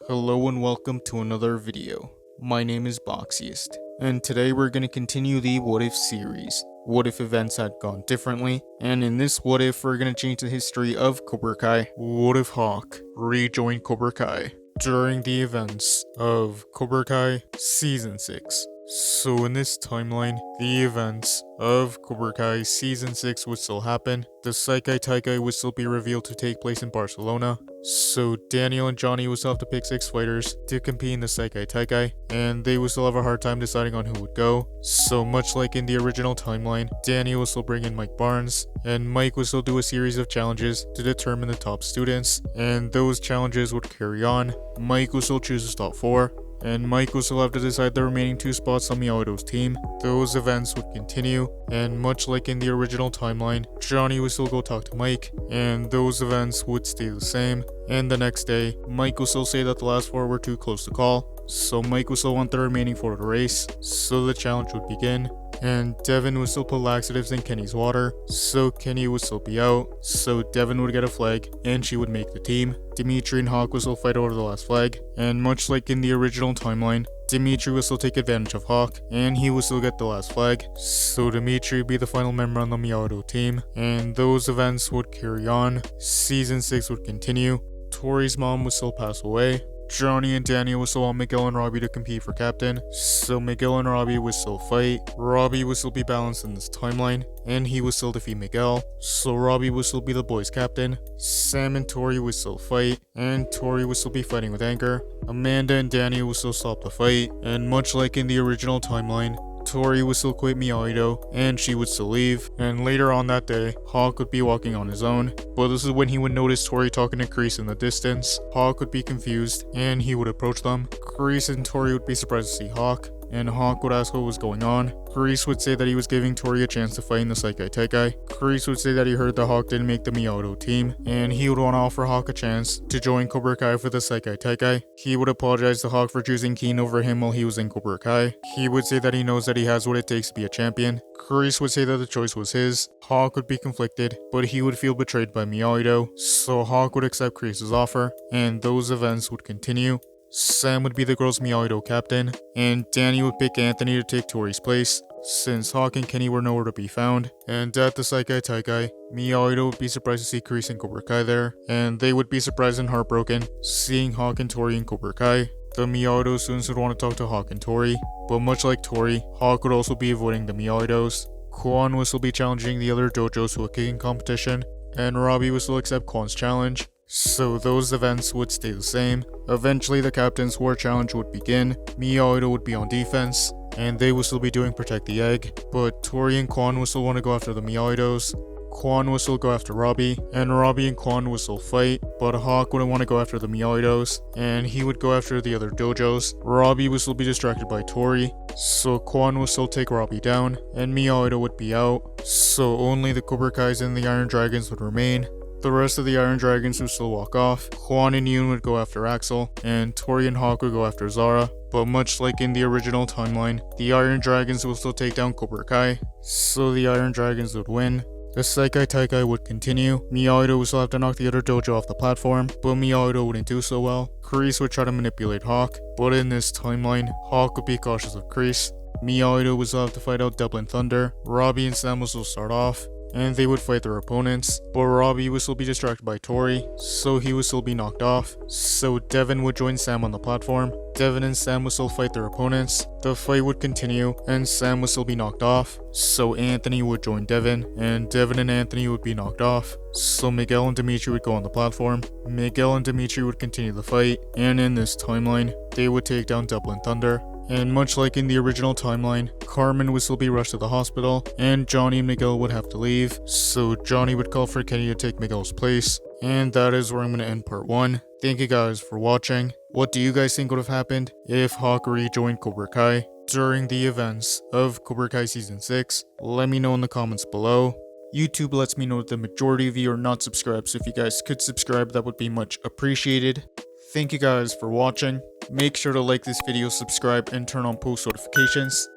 Hello and welcome to another video. My name is Boxiest, and today we're going to continue the What If series. What if events had gone differently? And in this What If, we're going to change the history of Cobra Kai. What if Hawk rejoined Cobra Kai during the events of Cobra Kai Season 6? So in this timeline, the events of Cobra Kai Season 6 would still happen. The Sekai Taikai would still be revealed to take place in Barcelona. So Daniel and Johnny would still have to pick 6 fighters to compete in the Sekai Taikai, and they would still have a hard time deciding on who would go. So much like in the original timeline, Daniel will still bring in Mike Barnes, and Mike will still do a series of challenges to determine the top students, and those challenges would carry on. Mike will still choose his top 4, and Mike will still have to decide the remaining 2 spots on Miyagi-Do's team. Those events would continue, and much like in the original timeline, Johnny would still go talk to Mike, and those events would stay the same. And the next day, Mike will still say that the last 4 were too close to call, so Mike will still want the remaining 4 to race, so the challenge would begin. And Devin would still put laxatives in Kenny's water, so Kenny would still be out, so Devin would get a flag, and she would make the team. Dimitri and Hawk would still fight over the last flag, and much like in the original timeline, Dimitri will still take advantage of Hawk, and he will still get the last flag, so Dimitri would be the final member on the Miyagi-Do team, and those events would carry on. Season 6 would continue. Tori's mom would still pass away. Johnny and Daniel would still want Miguel and Robbie to compete for captain, so Miguel and Robbie would still fight. Robbie would still be balanced in this timeline, and he would still defeat Miguel, so Robbie would still be the boys' captain. Sam and Tori would still fight, and Tori would still be fighting with Anchor. Amanda and Daniel would still stop the fight, and much like in the original timeline, Tori would still quit Miyagi-Do, and she would still leave, and later on that day, Hawk would be walking on his own, but this is when he would notice Tori talking to Kreese in the distance. Hawk would be confused, and he would approach them. Kreese and Tori would be surprised to see Hawk, and Hawk would ask what was going on. Kreese would say that he was giving Tori a chance to fight in the Sekai Taikai. Kreese would say that he heard that Hawk didn't make the Miyagi-Do team, and he would want to offer Hawk a chance to join Cobra Kai for the Sekai Taikai. He would apologize to Hawk for choosing Keen over him while he was in Cobra Kai. He would say that he knows that he has what it takes to be a champion. Kreese would say that the choice was his. Hawk would be conflicted, but he would feel betrayed by Miyagi-Do, so Hawk would accept Kreese's offer, and those events would continue. Sam would be the girls' Miyagi-Do captain, and Danny would pick Anthony to take Tori's place, since Hawk and Kenny were nowhere to be found. And at the Sekai Taikai, Miyagi-Do would be surprised to see Kreese and Cobra Kai there, and they would be surprised and heartbroken seeing Hawk and Tori in Cobra Kai. The Miyagi-Do students would want to talk to Hawk and Tori, but much like Tori, Hawk would also be avoiding the Miyagi-Dos. Quan would still be challenging the other dojos to a kicking competition, and Robbie would still accept Quan's challenge. So those events would stay the same. Eventually the Captain's War Challenge would begin. Miyagi-Do would be on defense, and they would still be doing Protect the Egg, but Tori and Quan would still want to go after the Miyagi-Dos. Quan would still go after Robbie, and Robbie and Quan would still fight, but Hawk wouldn't want to go after the Miyagi-Dos, and he would go after the other dojos. Robbie would still be distracted by Tori, so Quan would still take Robbie down, and Miyagi-Do would be out, so only the Cobra Kais and the Iron Dragons would remain. The rest of the Iron Dragons would still walk off. Quan and Yoon would go after Axel, and Tori and Hawk would go after Zara. But much like in the original timeline, the Iron Dragons will still take down Cobra Kai, so the Iron Dragons would win. The Sekai Taikai would continue. Miyagi-Do would still have to knock the other dojo off the platform, but Miyagi-Do wouldn't do so well. Kreese would try to manipulate Hawk, but in this timeline, Hawk would be cautious of Kreese. Miyagi-Do would still have to fight out Dublin Thunder. Robbie and Sam will still start off, and they would fight their opponents, but Robbie would still be distracted by Tori, so he would still be knocked off. So Devin would join Sam on the platform. Devin and Sam would still fight their opponents. The fight would continue, and Sam would still be knocked off. So Anthony would join Devin, and Devin and Anthony would be knocked off. So Miguel and Dimitri would go on the platform. Miguel and Dimitri would continue the fight, and in this timeline, they would take down Dublin Thunder. And much like in the original timeline, Carmen would still be rushed to the hospital, and Johnny and Miguel would have to leave, so Johnny would call for Kenny to take Miguel's place. And that is where I'm going to end part 1. Thank you guys for watching. What do you guys think would have happened if Hawk rejoined Cobra Kai during the events of Cobra Kai Season 6? Let me know in the comments below. YouTube lets me know that the majority of you are not subscribed, so if you guys could subscribe, that would be much appreciated. Thank you guys for watching. Make sure to like this video, subscribe, and turn on post notifications.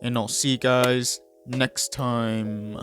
And I'll see you guys next time.